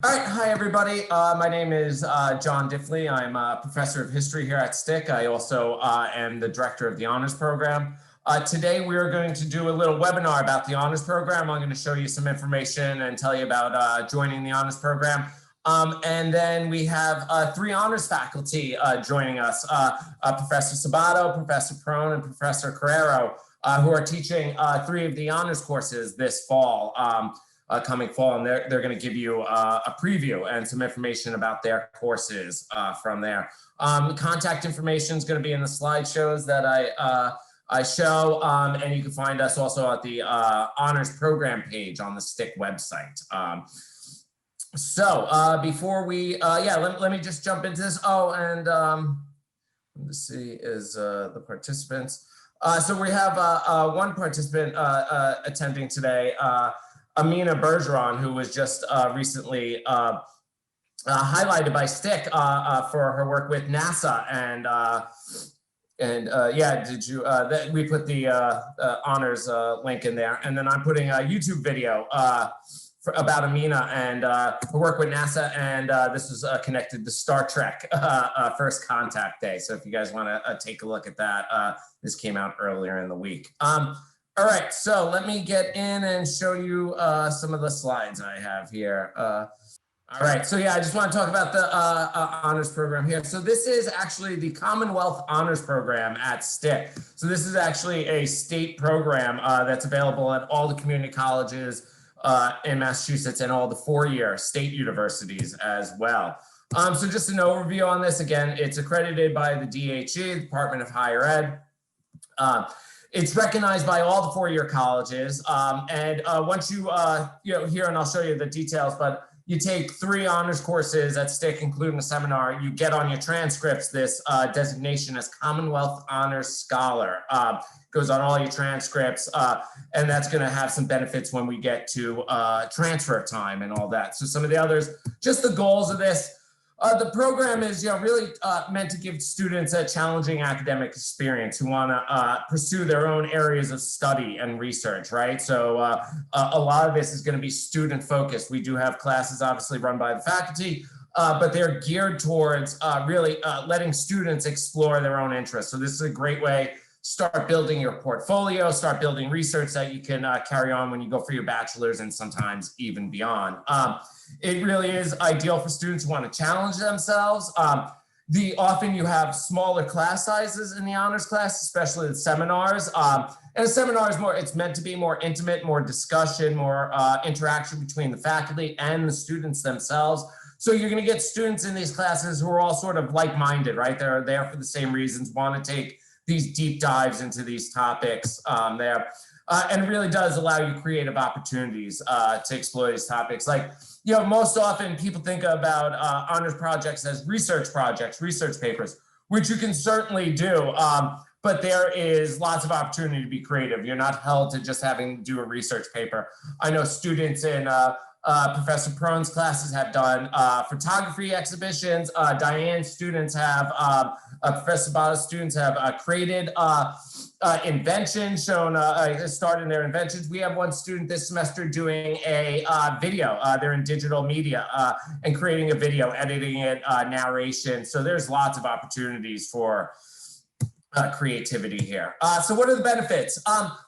All right, hi everybody. My name is John Diffley. I'm a professor of history here at STIC. I also am the director of the honors program. Today we are going to do a little webinar about the honors program. I'm going to show you some information and tell you about joining the honors program. And then we have three honors faculty joining us, Professor Sabato, Professor Perone, and Professor Carrero, who are teaching three of the honors courses this fall. Coming fall, and they're going to give you a preview and some information about their courses from there. Contact information is going to be in the slideshows that I show, and you can find us also at the honors program page on the STIC website. Before we, let me just jump into this. Oh, and let's see, is the participants. So we have one participant attending today. Amina Bergeron, who was just recently highlighted by STIC for her work with NASA, we put the honors link in there, and then I'm putting a YouTube video about Amina and her work with NASA, and this is connected to Star Trek First Contact Day. So if you guys want to take a look at that, this came out earlier in the week. All right, so let me get in and show you some of the slides I have here. All right, so yeah, I just want to talk about the honors program here. So this is actually the Commonwealth Honors Program at STIC. So this is actually a state program that's available at all the community colleges in Massachusetts and all the four-year state universities as well. So just an overview on this. Again, it's accredited by the DHE, Department of Higher Ed. It's recognized by all the four-year colleges, and once you here, and I'll show you the details, but you take three honors courses at STIC, including a seminar, you get on your transcripts this designation as Commonwealth Honors Scholar. Goes on all your transcripts, and that's going to have some benefits when we get to transfer time and all that. So some of the others, just the goals of this. The program is really meant to give students a challenging academic experience who want to pursue their own areas of study and research, right? So a lot of this is going to be student focused. We do have classes obviously run by the faculty, but they're geared towards really letting students explore their own interests. So this is a great way. Start building your portfolio, start building research that you can carry on when you go for your bachelor's and sometimes even beyond. It really is ideal for students who want to challenge themselves. Often you have smaller class sizes in the honors class, especially the seminars. And a seminar is it's meant to be more intimate, more discussion, more interaction between the faculty and the students themselves. So you're going to get students in these classes who are all sort of like-minded, right? They're there for the same reasons, want to take these deep dives into these topics there. And it really does allow you creative opportunities to explore these topics. Like, most often people think about honors projects as research projects, research papers, which you can certainly do. But there is lots of opportunity to be creative. You're not held to just having to do a research paper. I know students in Professor Perone's classes have done photography exhibitions. Diane's students have, Professor Sabato's students have created inventions, started their inventions. We have one student this semester doing a video. They're in digital media and creating a video, editing it, narration. So there's lots of opportunities for creativity here. So what are the benefits?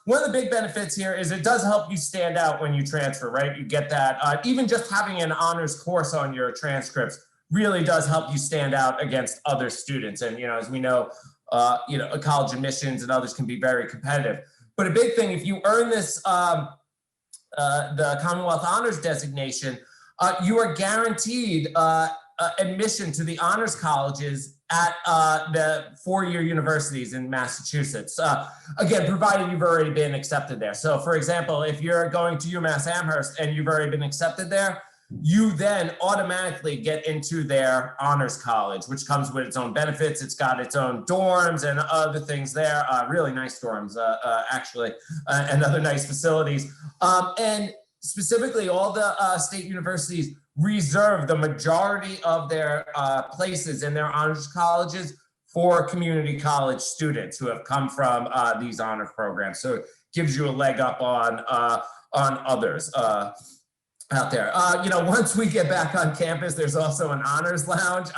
One of the big benefits here is it does help you stand out when you transfer, right? You get that. Even just having an honors course on your transcripts really does help you stand out against other students. And, as we know, college admissions and others can be very competitive. But a big thing, if you earn this, the Commonwealth Honors designation, you are guaranteed admission to the honors colleges at the four-year universities in Massachusetts. Again, provided you've already been accepted there. So for example, if you're going to UMass Amherst and you've already been accepted there, you then automatically get into their honors college, which comes with its own benefits. It's got its own dorms and other things there, really nice dorms, actually, and other nice facilities. And specifically, all the state universities reserve the majority of their places in their honors colleges for community college students who have come from these honor programs. So it gives you a leg up on others. out there. Once we get back on campus, there's also an honors lounge,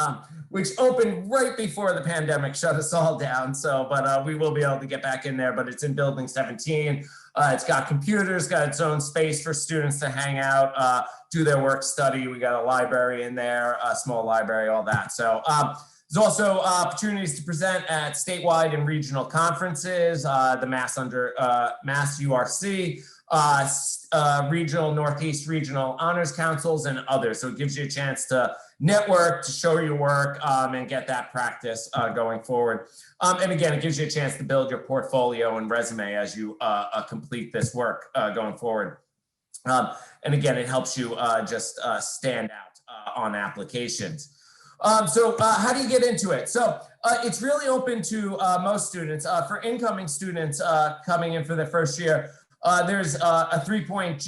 which opened right before the pandemic shut us all down. So, but we will be able to get back in there, but it's in building 17. It's got computers, got its own space for students to hang out, do their work study. We got a library in there, a small library, all that. So there's also opportunities to present at statewide and regional conferences, the Mass URC, regional Northeast Regional Honors Councils, and others. So it gives you a chance to network, to show your work, and get that practice going forward. And again, it gives you a chance to build your portfolio and resume as you complete this work going forward. And again, it helps you just stand out on applications. So how do you get into it? So it's really open to most students. For incoming students coming in for their first year, there's a 3.5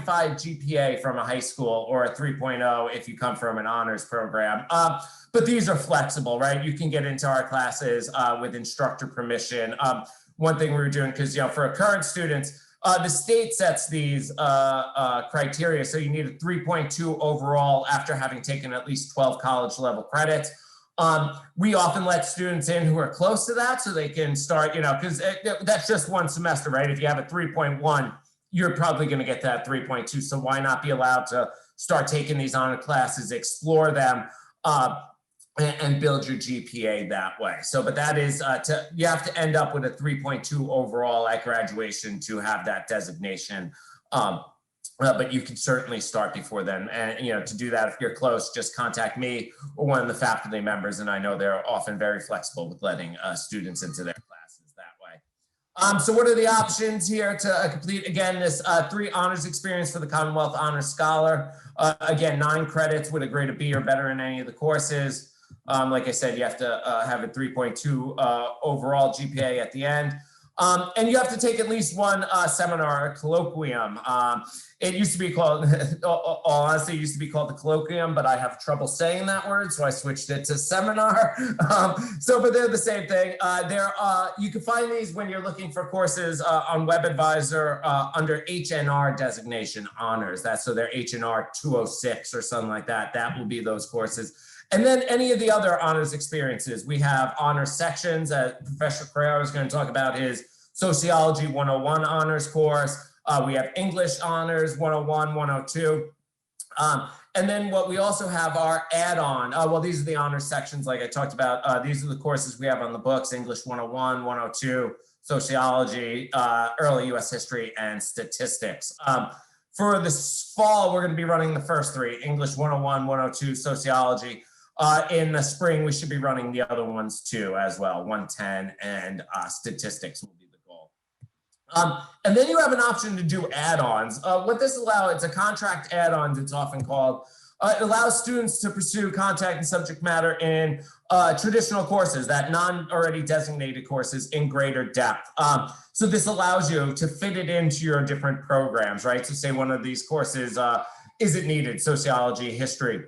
GPA from a high school, or a 3.0 if you come from an honors program. But these are flexible, right? You can get into our classes with instructor permission. One thing we were doing, because for our current students, the state sets these criteria. So you need a 3.2 overall after having taken at least 12 college level credits. We often let students in who are close to that so they can start, because that's just one semester, right? If you have a 3.1, you're probably going to get that 3.2. So why not be allowed to start taking these honor classes, explore them, and build your GPA that way. So, but that is, you have to end up with a 3.2 overall at graduation to have that designation. But you can certainly start before then. And, to do that, if you're close, just contact me or one of the faculty members. And I know they're often very flexible with letting students into their classes that way. So what are the options here to complete? Again, this 3 honors experience for the Commonwealth Honors Scholar. Again, 9 credits with a grade of B or better in any of the courses. Like I said, you have to have a 3.2 overall GPA at the end. And you have to take at least one seminar or colloquium. It used to be called, all honestly, it used to be called the colloquium, but I have trouble saying that word, so I switched it to seminar. But they're the same thing. You can find these when you're looking for courses on WebAdvisor under HNR designation honors. So they're HNR 206 or something like that. That will be those courses. And then any of the other honors experiences. We have honors sections. Professor Carrera is going to talk about his Sociology 101 honors course. We have English honors 101, 102. And then what we also have are add-on. Well, these are the honors sections like I talked about. These are the courses we have on the books: English 101, 102, Sociology, Early U.S. History, and Statistics. For this fall, we're going to be running the first 3, English 101, 102, Sociology. In the spring, we should be running the other ones too as well, 110 and Statistics will be the goal. And then you have an option to do add-ons. What this allows, it's a contract add-ons, it's often called. It allows students to pursue contact and subject matter in traditional courses, that non-already designated courses, in greater depth. So this allows you to fit it into your different programs, right? So say one of these courses isn't needed, sociology, history.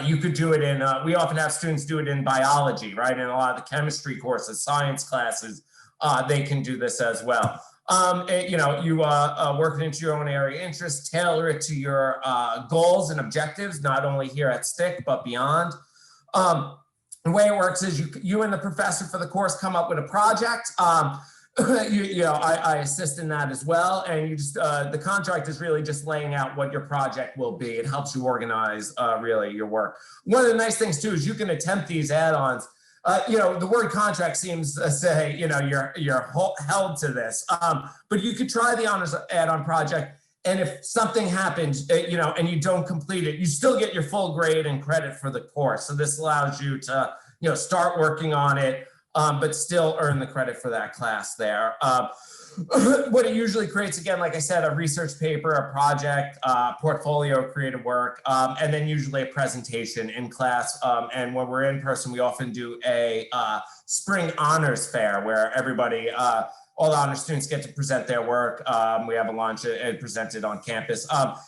You could do it in, we often have students do it in biology, right? In a lot of the chemistry courses, science classes, they can do this as well. You work it into your own area of interest, tailor it to your goals and objectives, not only here at STIC, but beyond. The way it works is you and the professor for the course come up with a project. I assist in that as well. And you just, the contract is really just laying out what your project will be. It helps you organize really your work. One of the nice things too is you can attempt these add-ons. The word contract seems to say, you're held to this, but you could try the honors add-on project. And if something happens, and you don't complete it, you still get your full grade and credit for the course. So this allows you to, start working on it, but still earn the credit for that class there. What it usually creates, again, like I said, a research paper, a project, portfolio, creative work, and then usually a presentation in class. And when we're in person, we often do a spring honors fair where everybody, all the honors students get to present their work. We have a lunch and present it on campus.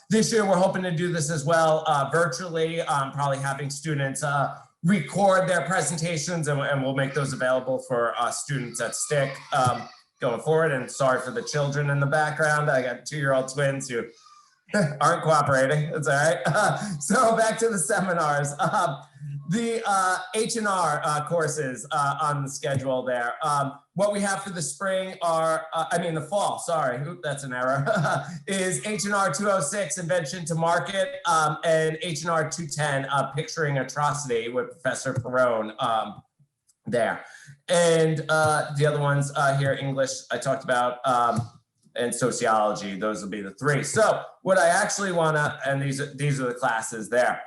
This year, we're hoping to do this as well virtually, probably having students record their presentations, and we'll make those available for students at STIC going forward. And sorry for the children in the background. I got 2-year-old twins who Aren't cooperating. That's all right. So back to the seminars. The H&R courses on the schedule there. What we have for the spring are, the fall, sorry, that's an error, is H&R 206, Invention to Market, and H&R 210, Picturing Atrocity with Professor Perrone there. And the other ones here, English, I talked about, and sociology, those will be the three. So what I actually wanna, and these are the classes there.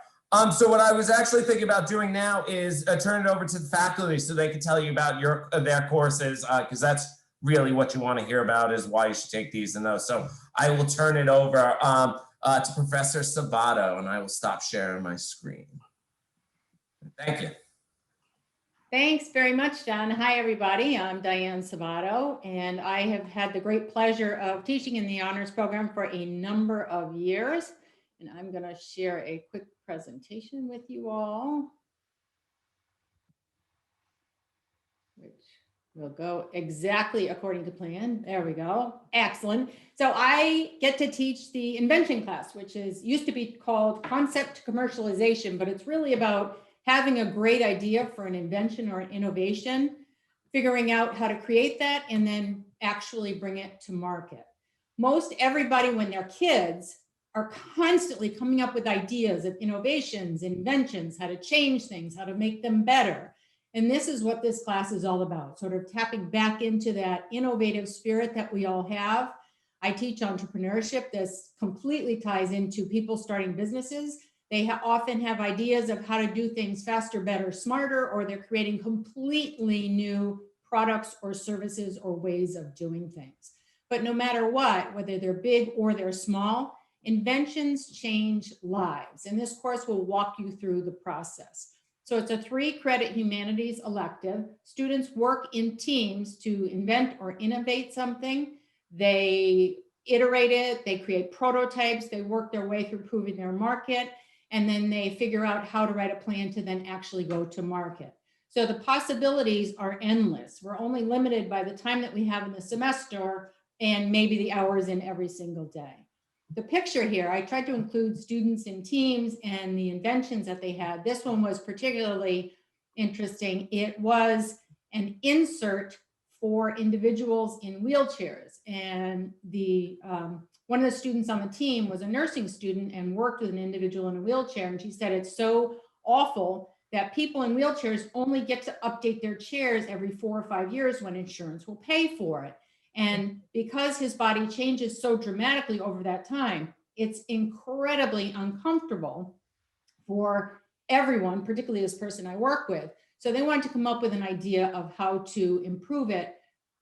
So what I was actually thinking about doing now is turn it over to the faculty so they can tell you about their courses, because that's really what you want to hear about, is why you should take these and those. So I will turn it over to Professor Sabato, and I will stop sharing my screen. Thank you. Thanks very much, John. Hi, everybody. I'm Diane Sabato, and I have had the great pleasure of teaching in the honors program for a number of years. And I'm going to share a quick presentation with you all, which will go exactly according to plan. There we go. Excellent. So I get to teach the Invention class, which used to be called Concept to Commercialization, but it's really about having a great idea for an invention or an innovation, figuring out how to create that, and then actually bring it to market. Most everybody, when they're kids, are constantly coming up with ideas of innovations, inventions, how to change things, how to make them better. And this is what this class is all about, sort of tapping back into that innovative spirit that we all have. I teach entrepreneurship. This completely ties into people starting businesses. They often have ideas of how to do things faster, better, smarter, or they're creating completely new products or services or ways of doing things. But no matter what, whether they're big or they're small, inventions change lives. And this course will walk you through the process. So it's a 3-credit humanities elective. Students work in teams to invent or innovate something. They iterate it, they create prototypes, they work their way through proving their market, and then they figure out how to write a plan to then actually go to market. So the possibilities are endless. We're only limited by the time that we have in the semester and maybe the hours in every single day. The picture here, I tried to include students in teams and the inventions that they had. This one was particularly interesting. It was an insert for individuals in wheelchairs. And one of the students on the team was a nursing student and worked with an individual in a wheelchair. And she said, it's so awful that people in wheelchairs only get to update their chairs every 4 or 5 years when insurance will pay for it. And because his body changes so dramatically over that time, it's incredibly uncomfortable for everyone, particularly this person I work with. So they wanted to come up with an idea of how to improve it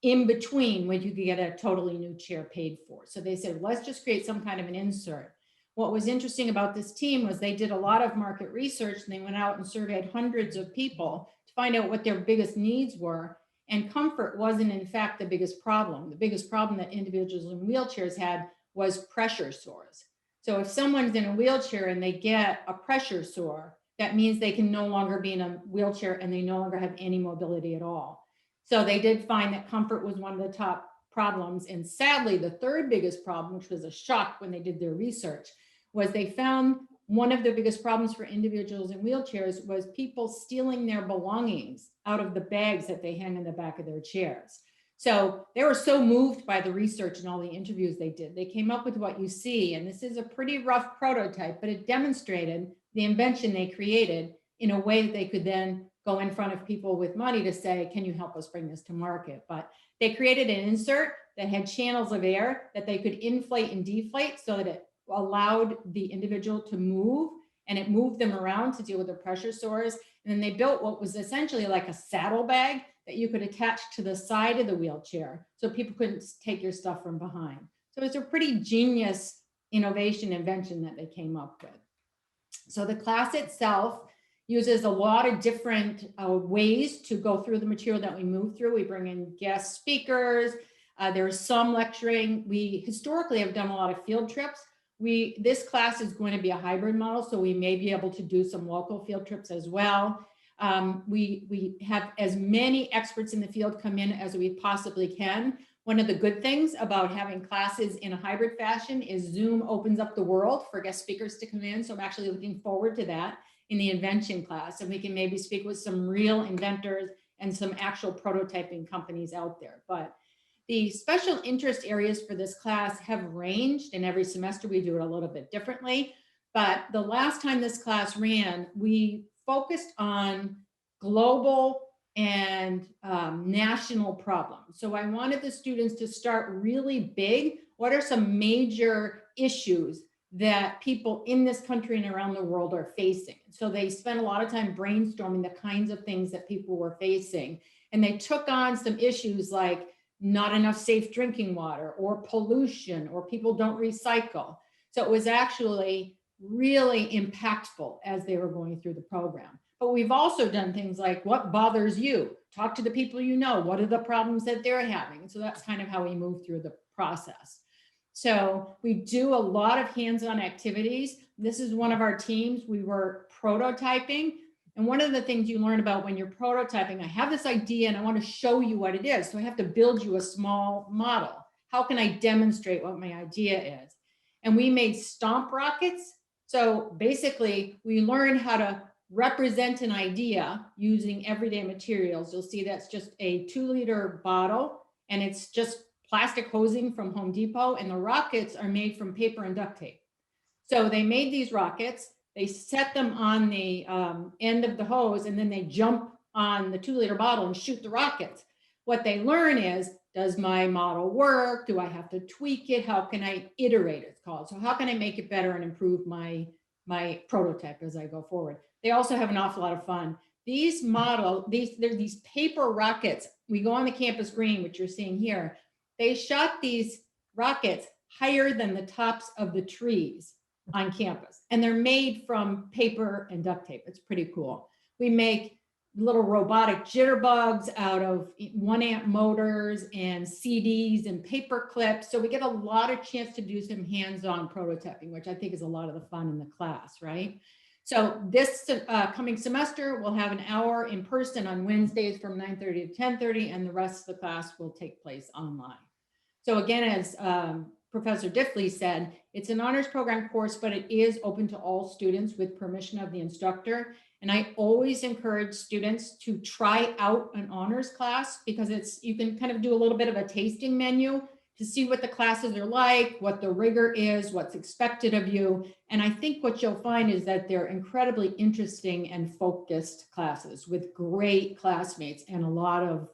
in between when you could get a totally new chair paid for. So they said, let's just create some kind of an insert. What was interesting about this team was they did a lot of market research, and they went out and surveyed hundreds of people to find out what their biggest needs were. And comfort wasn't, in fact, the biggest problem. The biggest problem that individuals in wheelchairs had was pressure sores. So if someone's in a wheelchair and they get a pressure sore, that means they can no longer be in a wheelchair and they no longer have any mobility at all. So they did find that comfort was one of the top problems. And sadly, the third biggest problem, which was a shock when they did their research, was they found one of the biggest problems for individuals in wheelchairs was people stealing their belongings out of the bags that they hang in the back of their chairs. So they were so moved by the research and all the interviews they did. They came up with what you see, and this is a pretty rough prototype, but it demonstrated the invention they created in a way that they could then go in front of people with money to say, can you help us bring this to market? But they created an insert that had channels of air that they could inflate and deflate so that it allowed the individual to move, and it moved them around to deal with the pressure sores. And then they built what was essentially like a saddlebag that you could attach to the side of the wheelchair so people couldn't take your stuff from behind. So it's a pretty genius innovation invention that they came up with. So the class itself uses a lot of different ways to go through the material that we move through. We bring in guest speakers. There's some lecturing. We historically have done a lot of field trips. This class is going to be a hybrid model, so we may be able to do some local field trips as well. We have as many experts in the field come in as we possibly can, One of the good things about having classes in a hybrid fashion is Zoom opens up the world for guest speakers to come in. So I'm actually looking forward to that in the invention class. And we can maybe speak with some real inventors and some actual prototyping companies out there. But the special interest areas for this class have ranged, and every semester we do it a little bit differently. But the last time this class ran, we focused on global and national problems. So I wanted the students to start really big. What are some major issues that people in this country and around the world are facing? So they spent a lot of time brainstorming the kinds of things that people were facing. And they took on some issues like not enough safe drinking water, or pollution, or people don't recycle. So it was actually really impactful as they were going through the program. But we've also done things like, what bothers you? Talk to the people you know. What are the problems that they're having? So that's kind of how we move through the process. So we do a lot of hands-on activities. This is one of our teams. We were prototyping. And one of the things you learn about when you're prototyping, I have this idea and I want to show you what it is. So I have to build you a small model. How can I demonstrate what my idea is? And we made Stomp Rockets. So basically we learned how to represent an idea using everyday materials. You'll see that's just a 2-liter bottle, and it's just plastic hosing from Home Depot, and the rockets are made from paper and duct tape. So they made these rockets, they set them on the end of the hose, and then they jump on the 2-liter bottle and shoot the rockets. What they learn is, does my model work? Do I have to tweak it? How can I iterate, it's called. So how can I make it better and improve my prototype as I go forward? They also have an awful lot of fun. These they're these paper rockets. We go on the campus green, which you're seeing here. They shot these rockets higher than the tops of the trees on campus. And they're made from paper and duct tape. It's pretty cool. We make little robotic jitterbugs out of 1-amp motors and CDs and paper clips. So we get a lot of chance to do some hands-on prototyping, which I think is a lot of the fun in the class, right? So this coming semester, we'll have an hour in person on Wednesdays from 9:30 to 10:30, and the rest of the class will take place online. So again, as Professor Diffley said, it's an honors program course, but it is open to all students with permission of the instructor. And I always encourage students to try out an honors class, because you can kind of do a little bit of a tasting menu to see what the classes are like, what the rigor is, what's expected of you. And I think what you'll find is that they're incredibly interesting and focused classes with great classmates and a lot of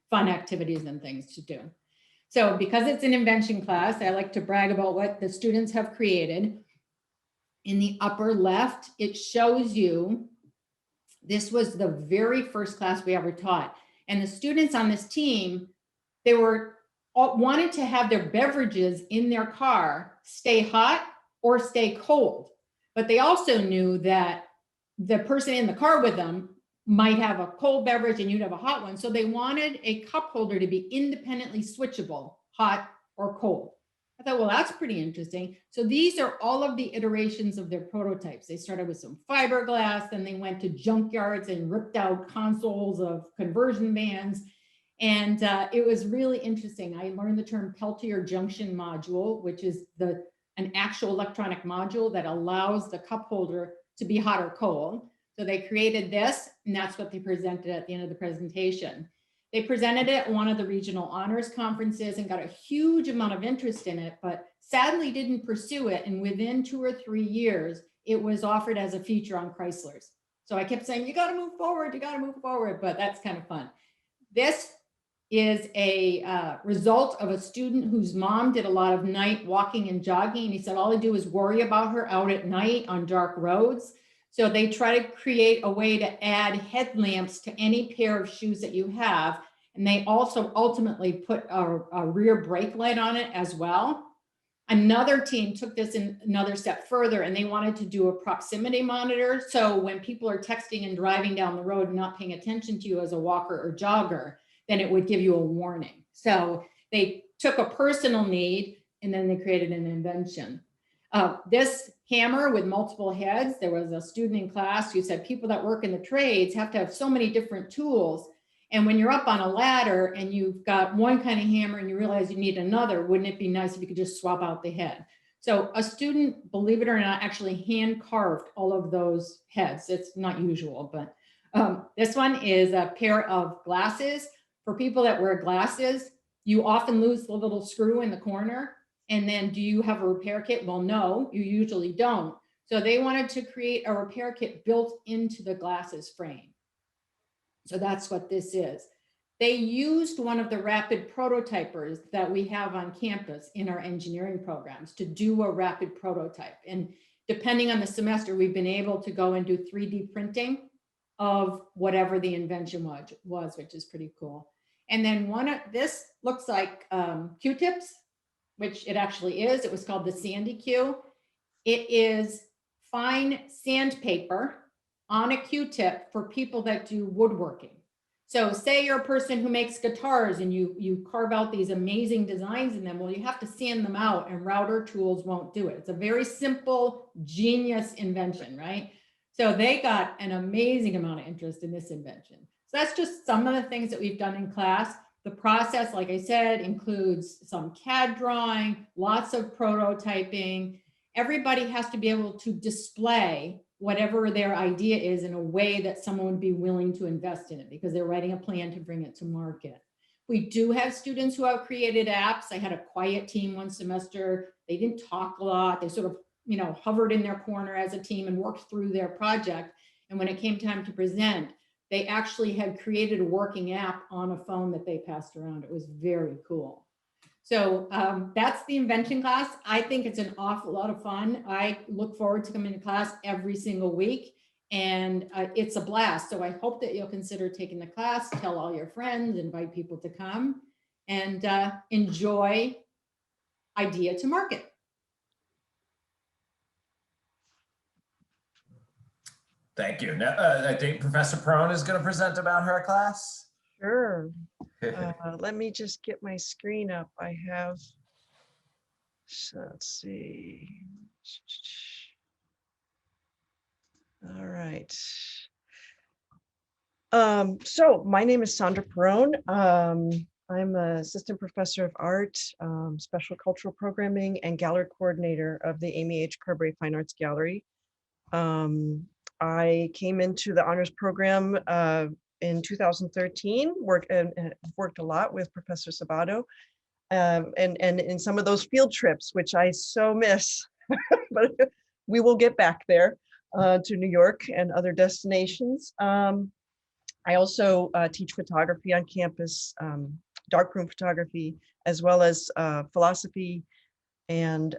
fun activities and things to do. So because it's an invention class, I like to brag about what the students have created. In the upper left, it shows you, this was the very first class we ever taught. And the students on this team, they wanted to have their beverages in their car stay hot or stay cold. But they also knew that the person in the car with them might have a cold beverage and you'd have a hot one. So they wanted a cup holder to be independently switchable, hot or cold. I thought, well, that's pretty interesting. So these are all of the iterations of their prototypes. They started with some fiberglass, then they went to junkyards and ripped out consoles of conversion vans. And it was really interesting. I learned the term Peltier Junction module, which is an actual electronic module that allows the cup holder to be hot or cold. So they created this, and that's what they presented at the end of the presentation. They presented it at one of the regional honors conferences and got a huge amount of interest in it, but sadly didn't pursue it. And within 2 or 3 years, it was offered as a feature on Chrysler's. So I kept saying, you got to move forward, you got to move forward, but that's kind of fun. This is a result of a student whose mom did a lot of night walking and jogging. And he said, all I do is worry about her out at night on dark roads. So they try to create a way to add headlamps to any pair of shoes that you have. And they also ultimately put a rear brake light on it as well. Another team took this in another step further, and they wanted to do a proximity monitor. So when people are texting and driving down the road and not paying attention to you as a walker or jogger, then it would give you a warning. So they took a personal need and then they created an invention. This hammer with multiple heads, there was a student in class who said people that work in the trades have to have so many different tools. And when you're up on a ladder and you've got one kind of hammer and you realize you need another, wouldn't it be nice if you could just swap out the head? So a student, believe it or not, actually hand carved all of those heads. It's not usual, but this one is a pair of glasses. For people that wear glasses, you often lose the little screw in the corner. And then do you have a repair kit? Well, no, you usually don't. So they wanted to create a repair kit built into the glasses frame. So that's what this is. They used one of the rapid prototypers that we have on campus in our engineering programs to do a rapid prototype. And depending on the semester, we've been able to go and do 3D printing of whatever the invention was, which is pretty cool. And then this looks like Q-tips, which it actually is. It was called the Sandy Q. It is fine sandpaper on a Q-tip for people that do woodworking. So say you're a person who makes guitars and you carve out these amazing designs in them. Well, you have to sand them out and router tools won't do it. It's a very simple, genius invention, right? So they got an amazing amount of interest in this invention. So that's just some of the things that we've done in class. The process, like I said, includes some CAD drawing, lots of prototyping. Everybody has to be able to display whatever their idea is in a way that someone would be willing to invest in it because they're writing a plan to bring it to market. We do have students who have created apps. I had a quiet team one semester. They didn't talk a lot. They sort of, hovered in their corner as a team and worked through their project. And when it came time to present, they actually had created a working app on a phone that they passed around. It was very cool. So that's the invention class. I think it's an awful lot of fun. I look forward to coming to class every single week, and it's a blast. So I hope that you'll consider taking the class, tell all your friends, invite people to come, and enjoy idea to market. Thank you. Now, I think Professor Perone is going to present about her class. Sure. Let me just get my screen up. I have, so let's see. All right. So my name is Sandra Perone. I'm an assistant professor of art, special cultural programming, and gallery coordinator of the Amy H. Carberry Fine Arts Gallery. I came into the honors program in 2013, worked a lot with Professor Sabato, and in some of those field trips, which I so miss, but we will get back there to New York and other destinations. I also teach photography on campus, darkroom photography, as well as philosophy. And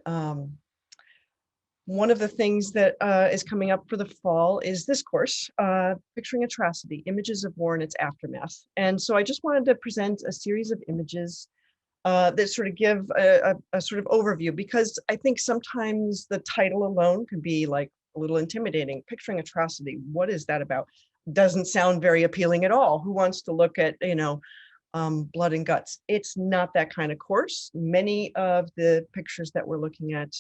one of the things that is coming up for the fall is this course, Picturing Atrocity, Images of War and Its Aftermath. And so I just wanted to present a series of images that sort of give a sort of overview, because I think sometimes the title alone can be like a little intimidating. Picturing Atrocity, what is that about? Doesn't sound very appealing at all. Who wants to look at, blood and guts? It's not that kind of course. Many of the pictures that we're looking at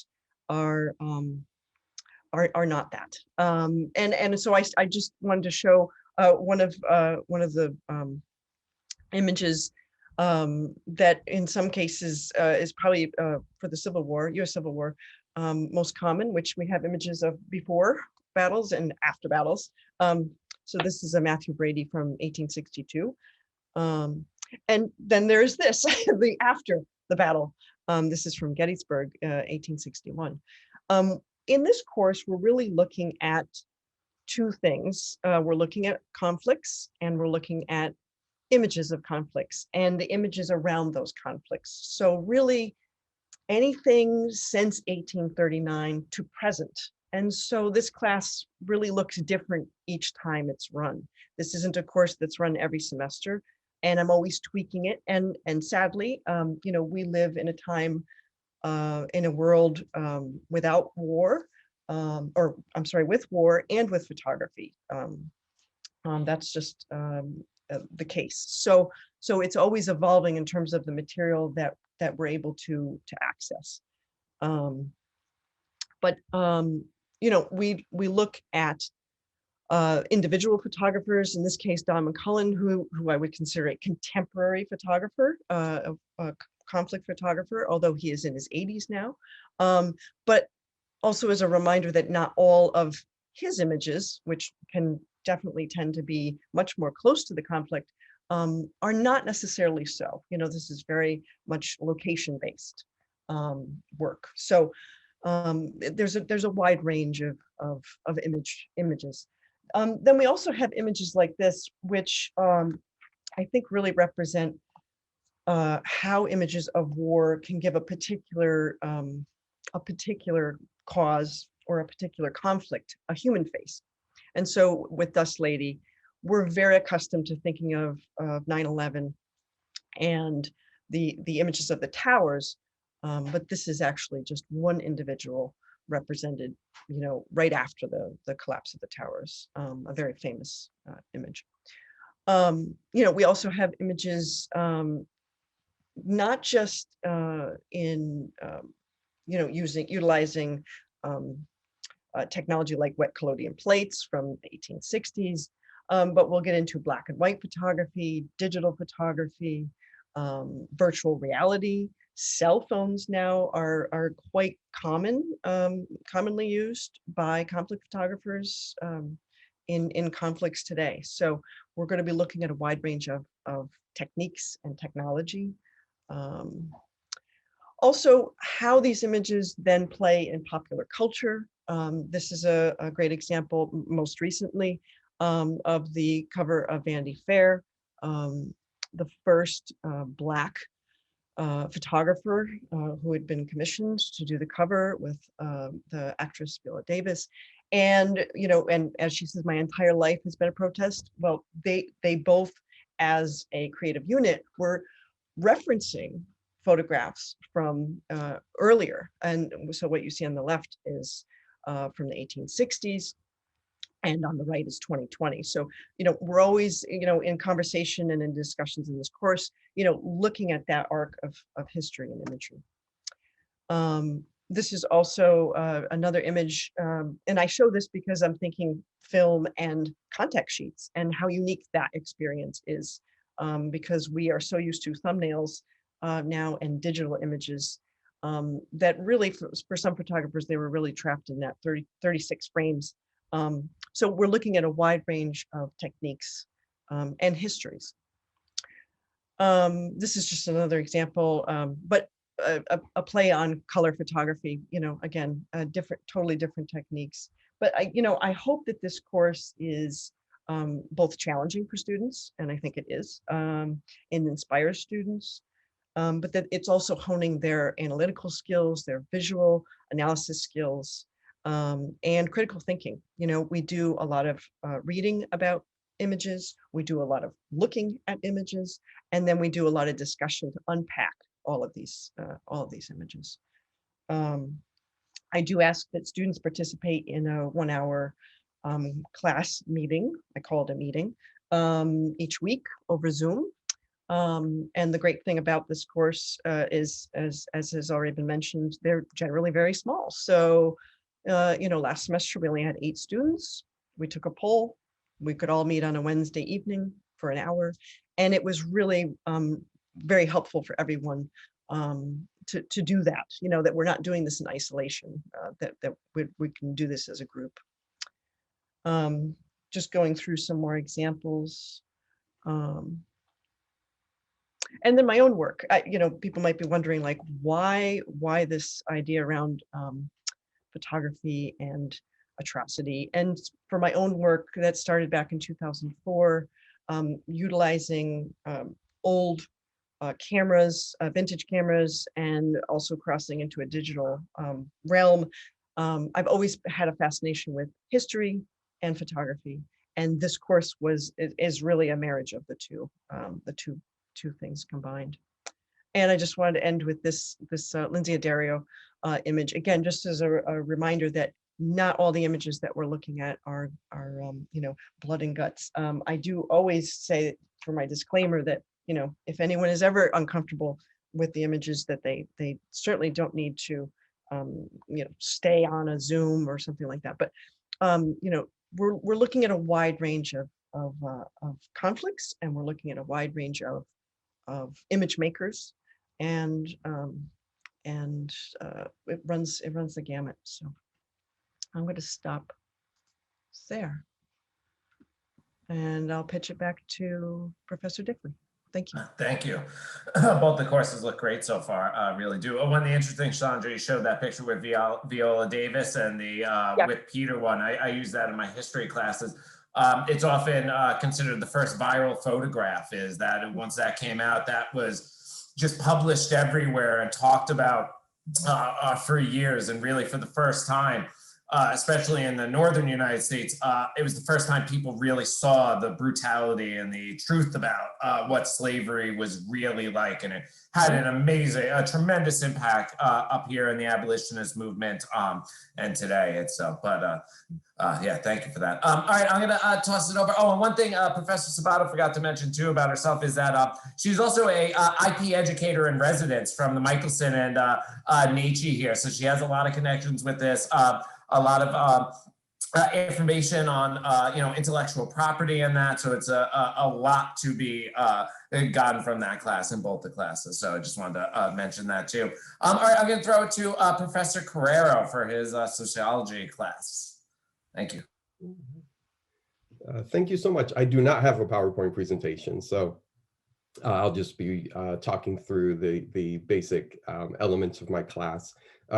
are not that. And so I just wanted to show one of the images that in some cases is probably for the Civil War, US Civil War, most common, which we have images of before battles and after battles. So this is a Matthew Brady from 1862. And then there's this, the after the battle. This is from Gettysburg, 1861. In this course, we're really looking at two things. We're looking at conflicts, and we're looking at images of conflicts and the images around those conflicts. So really anything since 1839 to present. And so this class really looks different each time it's run. This isn't a course that's run every semester, and I'm always tweaking it. And sadly, we live in a time, in a world without war, or I'm sorry, with war and with photography. That's just the case. So it's always evolving in terms of the material that we're able to access. But we look at Individual photographers, in this case, Don McCullen, who I would consider a contemporary photographer, a conflict photographer, although he is in his 80s now. But also as a reminder that not all of his images, which can definitely tend to be much more close to the conflict, are not necessarily so. You know, this is very much location-based work. So there's a wide range of images. Then we also have images like this, which I think really represent how images of war can give a particular cause or a particular conflict a human face. And so with Dust Lady, we're very accustomed to thinking of 9/11 and the images of the towers, but this is actually just one individual represented, you know, right after the collapse of the towers, a very famous image. You know, we also have images not just in you know, utilizing technology like wet collodion plates from the 1860s, but we'll get into black and white photography, digital photography, virtual reality. Cell phones now are quite commonly used by conflict photographers in conflicts today. So we're going to be looking at a wide range of techniques and technology. Also, how these images then play in popular culture. This is a great example, most recently, of the cover of Vanity Fair, the first Black photographer who had been commissioned to do the cover with the actress Viola Davis. And, you know, and as she says, my entire life has been a protest. Well, they both, as a creative unit, were referencing photographs from earlier. And so what you see on the left is from the 1860s, and on the right is 2020. So, you know, we're always, you know, in conversation and in discussions in this course, you know, looking at that arc of history and imagery. This is also another image, and I show this because I'm thinking film and contact sheets and how unique that experience is, because we are so used to thumbnails now and digital images that really, for some photographers, they were really trapped in that 36 frames. So we're looking at a wide range of techniques and histories. This is just another example, but a play on color photography, you know, again, totally different techniques. But I hope that this course is both challenging for students, and I think it is, and inspires students, but that it's also honing their analytical skills, their visual analysis skills, and critical thinking. You know, we do a lot of reading about images, we do a lot of looking at images, and then we do a lot of discussion to unpack all of these images. I do ask that students participate in a 1-hour class meeting. I call it a meeting each week over Zoom. And the great thing about this course is, as has already been mentioned, they're generally very small. So, you know, last semester we only had 8 students. We took a poll. We could all meet on a Wednesday evening for an hour. And it was really very helpful for everyone to do that, you know, that we're not doing this in isolation, that we can do this as a group. Just going through some more examples. And then my own work, you know, people might be wondering, like, why this idea around photography and atrocity. And for my own work, that started back in 2004, utilizing old cameras, vintage cameras, and also crossing into a digital realm. I've always had a fascination with history and photography, and this course is really a marriage of the two things combined. And I just wanted to end with this Lindsay Addario image, again, just as a reminder that not all the images that we're looking at are you know, blood and guts. I do always say, for my disclaimer, that, you know, if anyone is ever uncomfortable with the images, that they certainly don't need to you know, stay on a Zoom or something like that. But you know, we're looking at a wide range of conflicts, and we're looking at a wide range of image makers, and it runs the gamut. So I'm going to stop there, and I'll pitch it back to Professor Dickley. Thank you. Thank you. Both the courses look great so far, really do. One of the interesting, Chandra, you showed that picture with Viola Davis, and the with Peter one. I use that in my history classes. It's often considered the first viral photograph. Is that once that came out, that was just published everywhere and talked about for years, and really for the first time, especially in the northern United States, it was the first time people really saw the brutality and the truth about what slavery was really like. And it had an amazing, tremendous impact up here in the abolitionist movement. And today it's, yeah, thank you for that. All right, I'm gonna toss it over. Oh, and one thing Professor Sabato forgot to mention too about herself is that she's also a IP educator in residence from the Michelson and NACHI here. So she has a lot of connections with this. A lot of information on intellectual property and that, so it's a lot to be gotten from that class in both the classes. So I just wanted to mention that too. All right, I'm going to throw it to Professor Carrero for his sociology class. Thank you. Thank you so much. I do not have a PowerPoint presentation, so I'll just be talking through the basic elements of my class.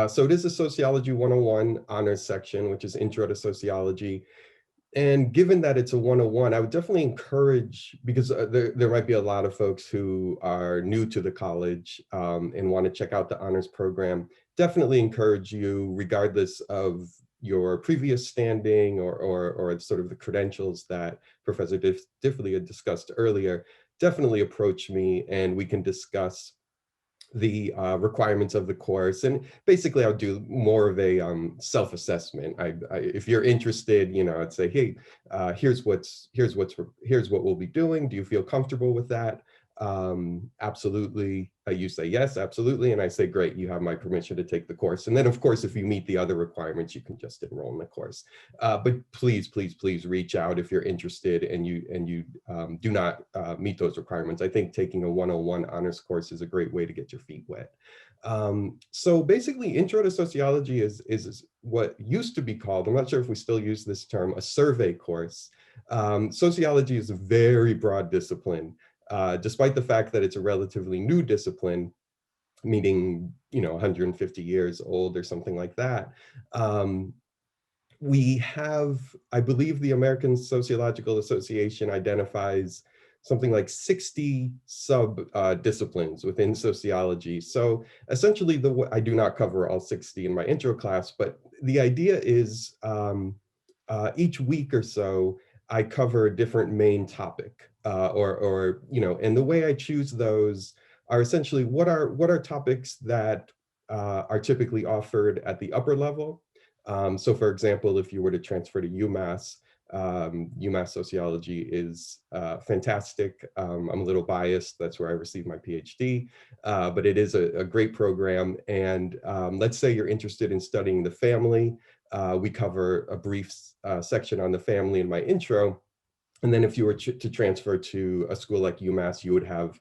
So it is a Sociology 101 honors section, which is Intro to Sociology. And given that it's a 101, I would definitely encourage, because there might be a lot of folks who are new to the college and want to check out the honors program, definitely encourage you, regardless of your previous standing or sort of the credentials that Professor Diffley had discussed earlier, definitely approach me and we can discuss the requirements of the course. And basically I'll do more of a self-assessment. If you're interested, I'd say, hey, here's what we'll be doing. Do you feel comfortable with that? Absolutely. You say yes, absolutely. And I say, great, you have my permission to take the course. And then of course, if you meet the other requirements, you can just enroll in the course. But please, please, please reach out if you're interested and you do not meet those requirements. I think taking a 101 honors course is a great way to get your feet wet. So basically, Intro to Sociology is what used to be called, I'm not sure if we still use this term, a survey course. Sociology is a very broad discipline. Despite the fact that it's a relatively new discipline, meaning 150 years old or something like that, we have, I believe the American Sociological Association identifies something like 60 sub-disciplines within sociology. So essentially, I do not cover all 60 in my intro class, but the idea is each week or so, I cover a different main topic, and the way I choose those are essentially what are topics that are typically offered at the upper level. So for example, if you were to transfer to UMass, UMass sociology is fantastic. I'm a little biased, that's where I received my PhD, but it is a great program. And let's say you're interested in studying the family. We cover a brief section on the family in my intro. And then if you were to transfer to a school like UMass, you would have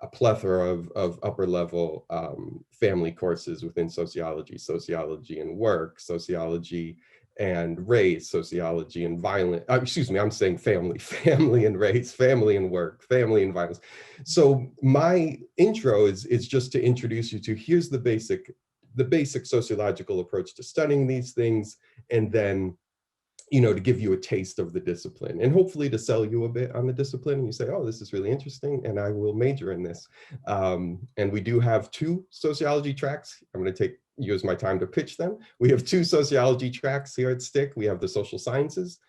a plethora of upper level family courses within sociology, sociology and work, sociology and race, sociology and violence, excuse me, I'm saying family and race, family and work, family and violence. So my intro is just to introduce you to, here's the basic sociological approach to studying these things, and then to give you a taste of the discipline and hopefully to sell you a bit on the discipline. And you say, oh, this is really interesting and I will major in this. And we do have 2 sociology tracks. I'm going to use my time to pitch them. We have 2 sociology tracks here at STIC. We have the social sciences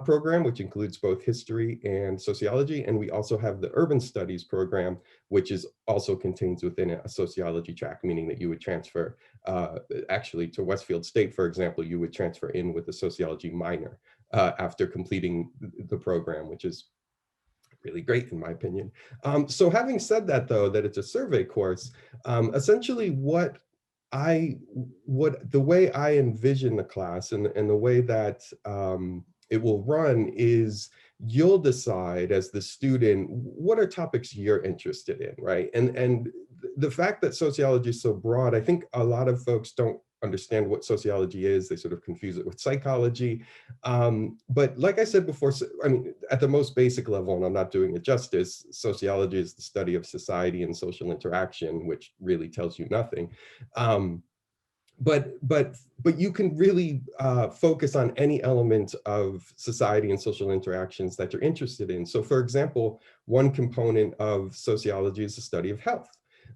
program, which includes both history and sociology. And we also have the urban studies program, which also contains within it a sociology track, meaning that you would transfer actually to Westfield State, for example, you would transfer in with a sociology minor after completing the program, which is really great in my opinion. So having said that, though, that it's a survey course, essentially the way I envision the class and the way that it will run is you'll decide as the student, what are topics you're interested in, right? And the fact that sociology is so broad, I think a lot of folks don't understand what sociology is. They sort of confuse it with psychology. But like I said before, I mean, at the most basic level, and I'm not doing it justice, sociology is the study of society and social interaction, which really tells you nothing. But you can really focus on any element of society and social interactions that you're interested in. So for example, one component of sociology is the study of health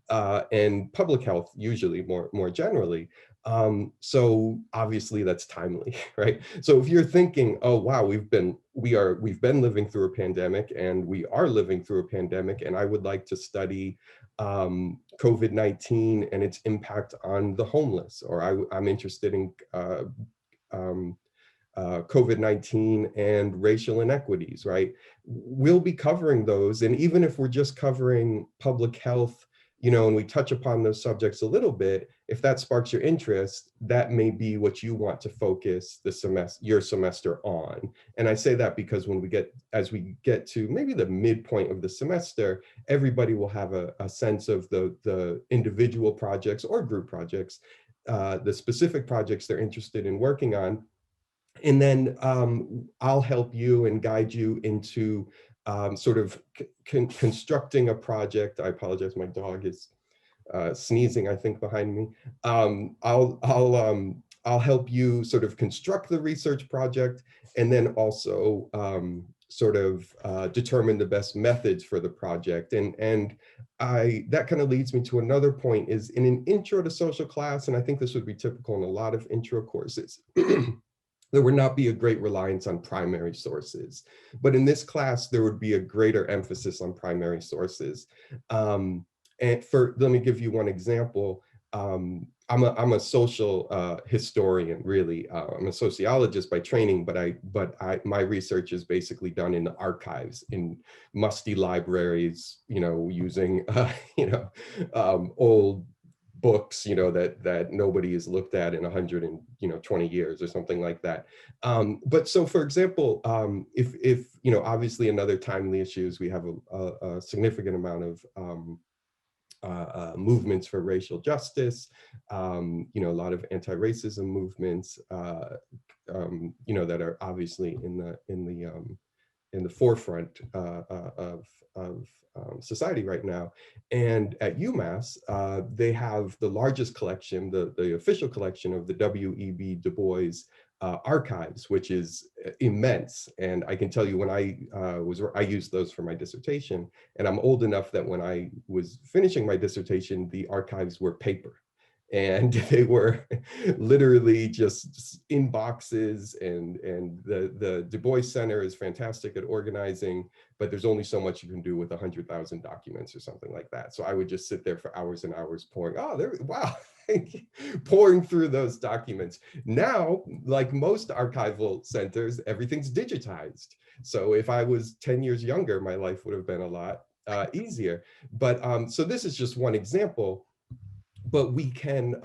and public health, usually more generally. So obviously that's timely, right? So if you're thinking, oh wow, we've been living through a pandemic, and we are living through a pandemic, and I would like to study COVID-19 and its impact on the homeless, or I'm interested in COVID-19 and racial inequities, right? We'll be covering those. And even if we're just covering public health, you know, and we touch upon those subjects a little bit, if that sparks your interest, that may be what you want to focus your semester on. And I say that because as we get to maybe the midpoint of the semester, everybody will have a sense of the individual projects or group projects, the specific projects they're interested in working on. And then I'll help you and guide you into sort of constructing a project. I apologize, my dog is sneezing, I think, behind me. I'll help you sort of construct the research project, and then also sort of determine the best methods for the project. And that kind of leads me to another point, is in an intro to social class, and I think this would be typical in a lot of intro courses, there would not be a great reliance on primary sources. But in this class, there would be a greater emphasis on primary sources. And let me give you one example. I'm a social historian, really. I'm a sociologist by training, but my research is basically done in the archives, in musty libraries, you know, using old books, you know, that nobody has looked at in 120 years or something like that. But so, for example, if you know, obviously another timely issue is we have a significant amount of movements for racial justice, you know, a lot of anti-racism movements, you know, that are obviously in the forefront of society right now. And at UMass, they have the largest collection, the official collection of the W.E.B. Du Bois archives, which is immense. And I can tell you, when I used those for my dissertation, and I'm old enough that when I was finishing my dissertation, the archives were paper. And they were literally just in boxes, and the Du Bois Center is fantastic at organizing, but there's only so much you can do with 100,000 documents or something like that. So I would just sit there for hours and hours pouring, wow, pouring through those documents. Now, like most archival centers, everything's digitized. So if I was 10 years younger, my life would have been a lot easier. But so this is just one example. But we can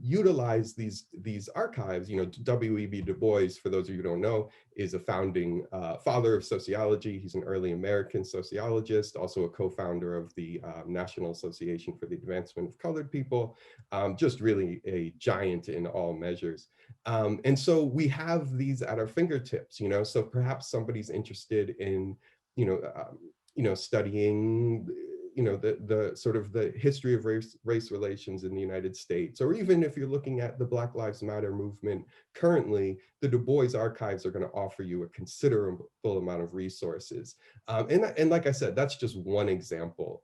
utilize these archives. You know, W.E.B. Du Bois, for those of you who don't know, is a founding father of sociology. He's an early American sociologist, also a co-founder of the National Association for the Advancement of Colored People, just really a giant in all measures. And so we have these at our fingertips, you know, so perhaps somebody's interested in, you know, studying, you know, the sort of the history of race relations in the United States, or even if you're looking at the Black Lives Matter movement currently, the Du Bois archives are going to offer you a considerable amount of resources. And like I said, that's just one example.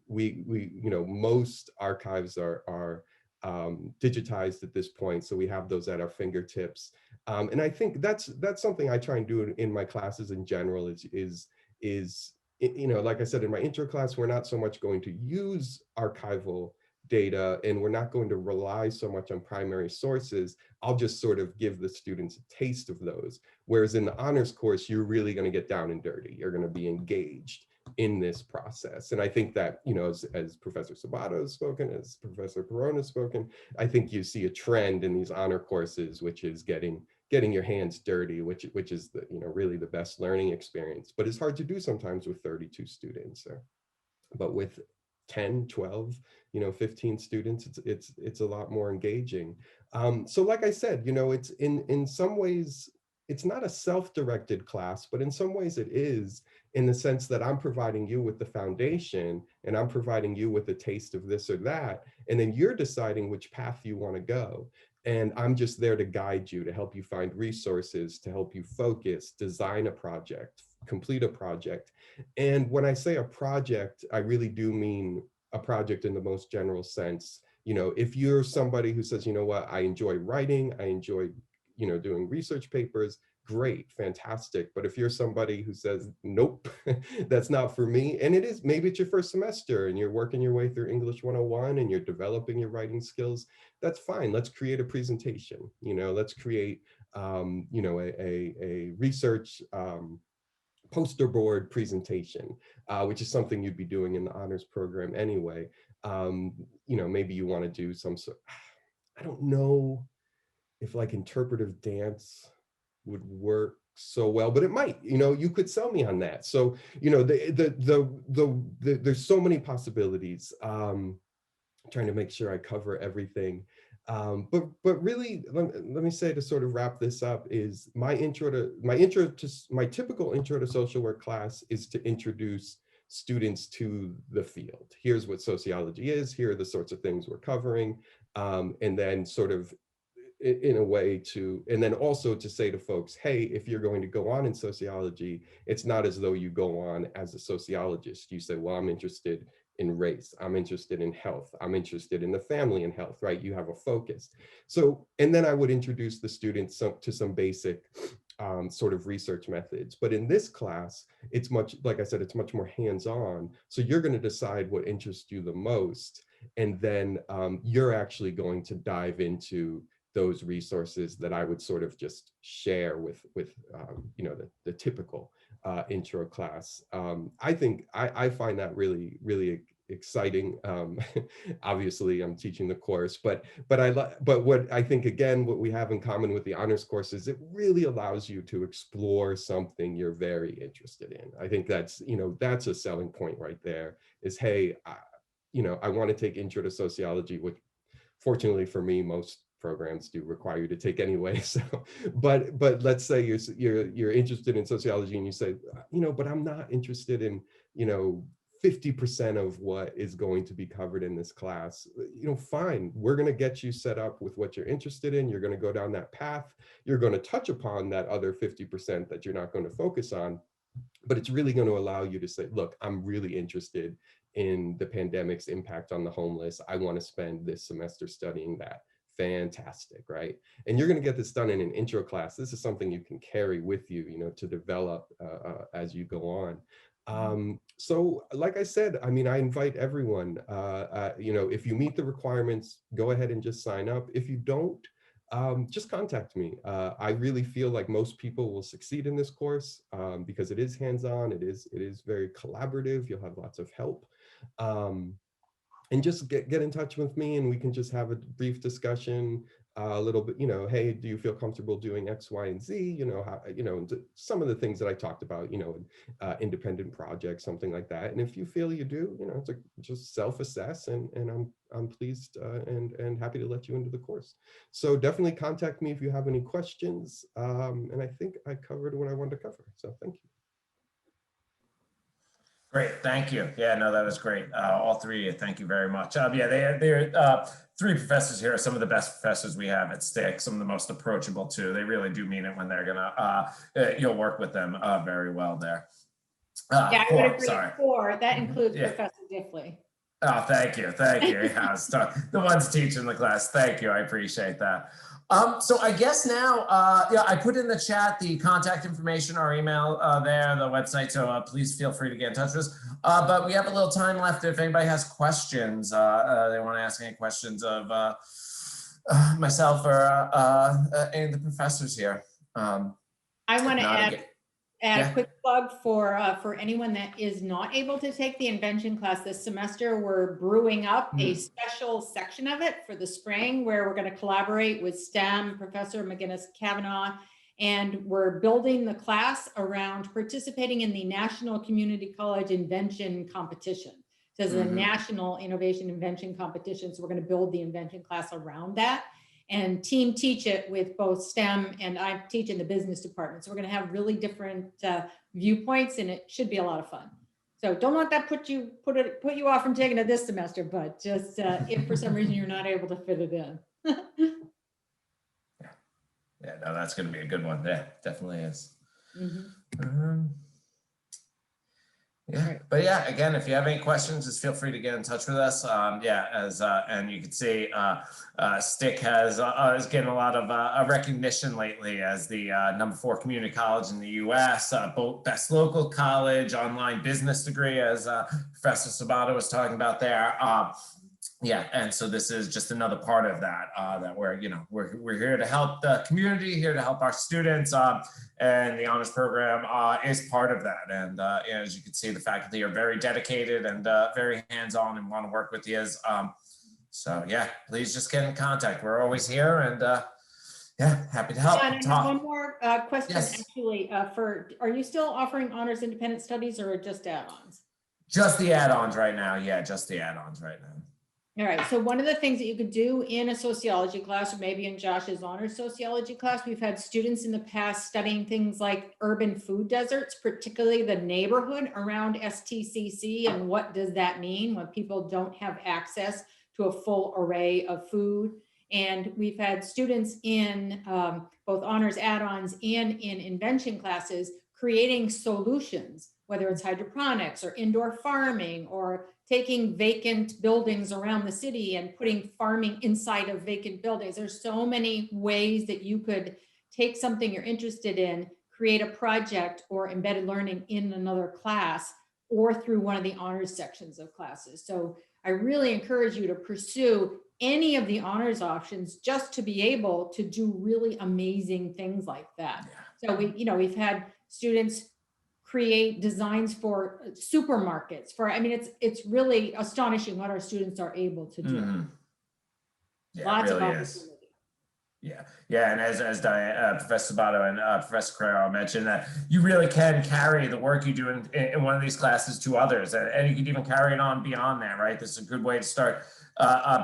You know, most archives are digitized at this point, so we have those at our fingertips. And I think that's something I try and do in my classes in general, is you know, like I said, in my intro class, we're not so much going to use archival data, and we're not going to rely so much on primary sources. I'll just sort of give the students a taste of those. Whereas in the honors course, you're really going to get down and dirty. You're going to be engaged in this process. And I think that, you know, as Professor Sabato has spoken, as Professor Perron has spoken, I think you see a trend in these honor courses, which is getting getting your hands dirty, which is the, really the best learning experience. But it's hard to do sometimes with 32 students, but with 10, 12, 15 students, it's a lot more engaging. So like I said, it's in some ways, it's not a self-directed class, but in some ways it is, in the sense that I'm providing you with the foundation and I'm providing you with a taste of this or that, and then you're deciding which path you want to go. And I'm just there to guide you, to help you find resources, to help you focus, design a project, complete a project. And when I say a project, I really do mean a project in the most general sense. If you're somebody who says, what, I enjoy writing, I enjoy, doing research papers, great, fantastic. But if you're somebody who says, nope, that's not for me, and it is, maybe it's your first semester and you're working your way through English 101 and you're developing your writing skills, that's fine. Let's create a presentation, let's create, a research poster board presentation, which is something you'd be doing in the honors program anyway. Maybe you want to do some sort, I don't know if like interpretive dance would work so well, but it might, you could sell me on that. So, there's so many possibilities. Trying to make sure I cover everything. But really, let me say, to sort of wrap this up, is my typical intro to social work class is to introduce students to the field. Here's what sociology is, here are the sorts of things we're covering, and then sort of in a way and then also to say to folks, hey, if you're going to go on in sociology, it's not as though you go on as a sociologist. You say, well, I'm interested in race, I'm interested in health, I'm interested in the family and health, right? You have a focus. So, and then I would introduce the students to some basic sort of research methods. But in this class, it's much, like I said, it's much more hands-on. So you're going to decide what interests you the most. And then you're actually going to dive into those resources that I would sort of just share with the typical intro class. I think I find that really, really exciting. Obviously, I'm teaching the course, but what I think, again, what we have in common with the honors course is it really allows you to explore something you're very interested in. I think that's that's a selling point right there. Is, hey, I want to take intro to sociology, which fortunately for me, most programs do require you to take anyway. So, but let's say you're interested in sociology and you say, but I'm not interested in, 50% of what is going to be covered in this class. Fine, we're going to get you set up with what you're interested in. You're going to go down that path. You're going to touch upon that other 50% that you're not going to focus on. But it's really going to allow you to say, look, I'm really interested in the pandemic's impact on the homeless. I want to spend this semester studying that. Fantastic, right? And you're going to get this done in an intro class. This is something you can carry with you, to develop as you go on. So like I said, I invite everyone, if you meet the requirements, go ahead and just sign up. If you don't, just contact me. I really feel like most people will succeed in this course because it is hands-on, it is very collaborative, you'll have lots of help. And just get in touch with me and we can just have a brief discussion, a little bit, hey, do you feel comfortable doing X, Y, and Z? How, some of the things that I talked about, independent projects, something like that. And if you feel you do, it's just self-assess, and I'm pleased and happy to let you into the course. So definitely contact me if you have any questions. And I think I covered what I wanted to cover. So thank you. Great, thank you. Yeah, no, that was great. All three, thank you very much. Yeah, they're three professors here are some of the best professors we have at STIC, some of the most approachable too. They really do mean it when they're gonna, you'll work with them very well there. Yeah, I would agree. Sorry. Four, that includes Yeah. Professor Diffley. Oh, thank you. Yeah, the ones teaching the class. Thank you. I appreciate that. So I guess now, yeah, I put in the chat the contact information, our email there, the website. So please feel free to get in touch with us. But we have a little time left. If anybody has questions, they want to ask any questions of myself or any of the professors here. I want to add add Yeah. a quick plug for anyone that is not able to take the Invention class this semester. We're brewing up a special section of it for the spring where we're going to collaborate with STEM, Professor McGinnis Kavanaugh, and we're building the class around participating in the National Community College Invention Competition. So this is a National Innovation Invention Competition. So we're going to build the Invention class around that and team teach it with both STEM, and I teach in the business department. So we're going to have really different viewpoints, and it should be a lot of fun. So don't let that put you off from taking it this semester, but just if for some reason you're not able to fit it in. Yeah, no, that's going to be a good one. Yeah, definitely is. Yeah, Right. but yeah, again, if you have any questions, just feel free to get in touch with us. Yeah, and you can see STIC is getting a lot of recognition lately as the #4 community college in the U.S., both best local college, online business degree, as Professor Sabato was talking about there. Yeah, and so this is just another part of that, that we're here to help the community, here to help our students, and the honors program is part of that. And as you can see, the faculty are very dedicated and very hands-on and want to work with you. So yeah, please just get in contact. We're always here, and yeah, happy to help. Yeah, and I have one more question. Yes. Actually, are you still offering honors independent studies or just add-ons? Just the add-ons right now. Yeah, just the add-ons right now. All right, so one of the things that you could do in a sociology class, or maybe in Josh's honors sociology class, we've had students in the past studying things like urban food deserts, particularly the neighborhood around STCC, and what does that mean when people don't have access to a full array of food. And we've had students in both honors add-ons and in invention classes creating solutions, whether it's hydroponics or indoor farming or taking vacant buildings around the city and putting farming inside of vacant buildings. There's so many ways that you could take something you're interested in, create a project or embedded learning in another class or through one of the honors sections of classes. So I really encourage you to pursue any of the honors options just to be able to do really amazing things like that. So we've had students create designs for supermarkets it's really astonishing what our students are able to do. Yeah, Lots it really of is. Yeah, and as Professor Sabato and Professor Carrero mentioned, that you really can carry the work you do in one of these classes to others, and you can even carry it on beyond that, right? This is a good way to start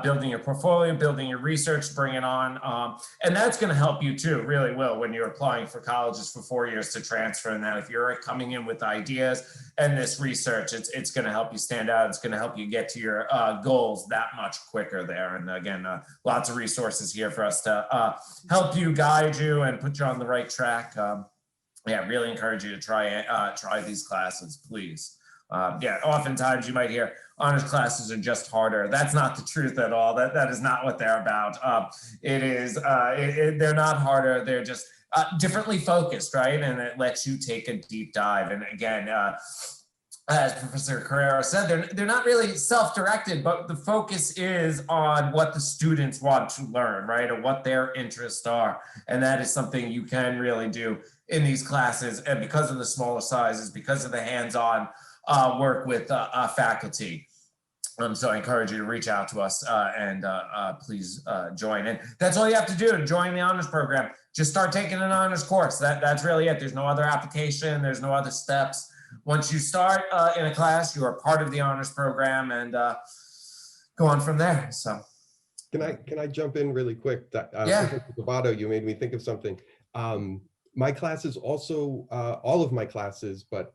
building your portfolio, building your research, bring it on, and that's going to help you too, really will, when you're applying for colleges for 4 years to transfer. And that if you're coming in with ideas and this research, it's going to help you stand out. It's going to help you get to your goals that much quicker there. And again, lots of resources here for us to help you, guide you, and put you on the right track. Yeah, really encourage you to try these classes, please. Yeah, oftentimes you might hear honors classes are just harder. That's not the truth at all. That is not what they're about. They're not harder. They're just differently focused, right? And it lets you take a deep dive. And again, as Professor Carrero said, they're not really self-directed, but the focus is on what the students want to learn, right? Or what their interests are. And that is something you can really do in these classes. And because of the smaller sizes, because of the hands-on work with faculty. So I encourage you to reach out to us and please join. And that's all you have to do to join the honors program. Just start taking an honors course. That's really it. There's no other application. There's no other steps. Once you start in a class, you are part of the honors program, and go on from there. So, can I jump in really quick? Yeah. Professor Sabato, you made me think of something. My classes also, all of my classes, but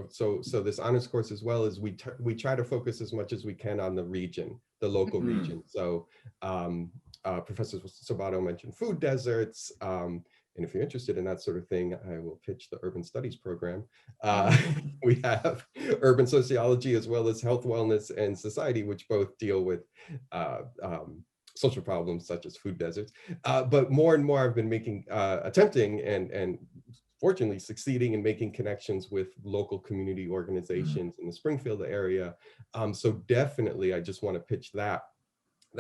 so this honors course as well, is we try to focus as much as we can on the region, the local region. So Professor Sabato mentioned food deserts. And if you're interested in that sort of thing, I will pitch the urban studies program. We have urban sociology as well as health, wellness, and society, which both deal with social problems such as food deserts. But more and more I've been attempting and fortunately succeeding in making connections with local community organizations in the Springfield area. So definitely, I just want to pitch that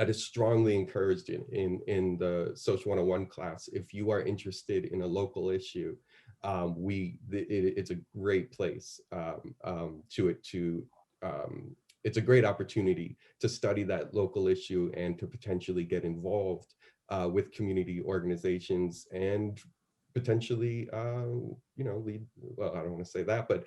is strongly encouraged in the Social 101 class. If you are interested in a local issue, it's a great place it's a great opportunity to study that local issue and to potentially get involved with community organizations and potentially, lead. Well, I don't want to say that, but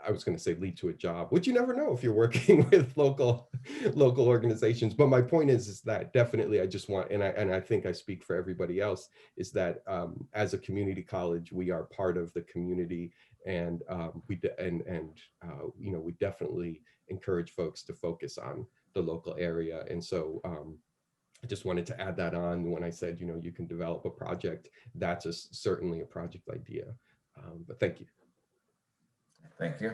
I was going to say lead to a job, which you never know if you're working with local organizations. But my point is that definitely I just want, and I think I speak for everybody else, is that as a community college, we are part of the community, and we definitely encourage folks to focus on the local area. And so I just wanted to add that on when I said, you can develop a project. That's certainly a project idea. But thank you. Thank you.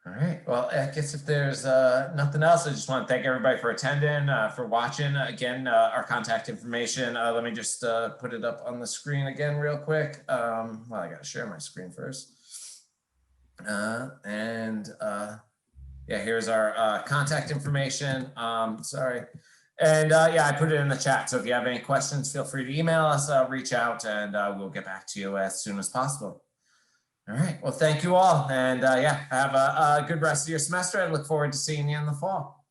All right. Well, I guess if there's nothing else, I just want to thank everybody for attending, for watching. Again, our contact information. Let me just put it up on the screen again real quick. Well, I got to share my screen first. Yeah, here's our contact information. Sorry. And yeah, I put it in the chat. So if you have any questions, feel free to email us, reach out, and we'll get back to you as soon as possible. All right. Well, thank you all. And yeah, have a good rest of your semester. I look forward to seeing you in the fall.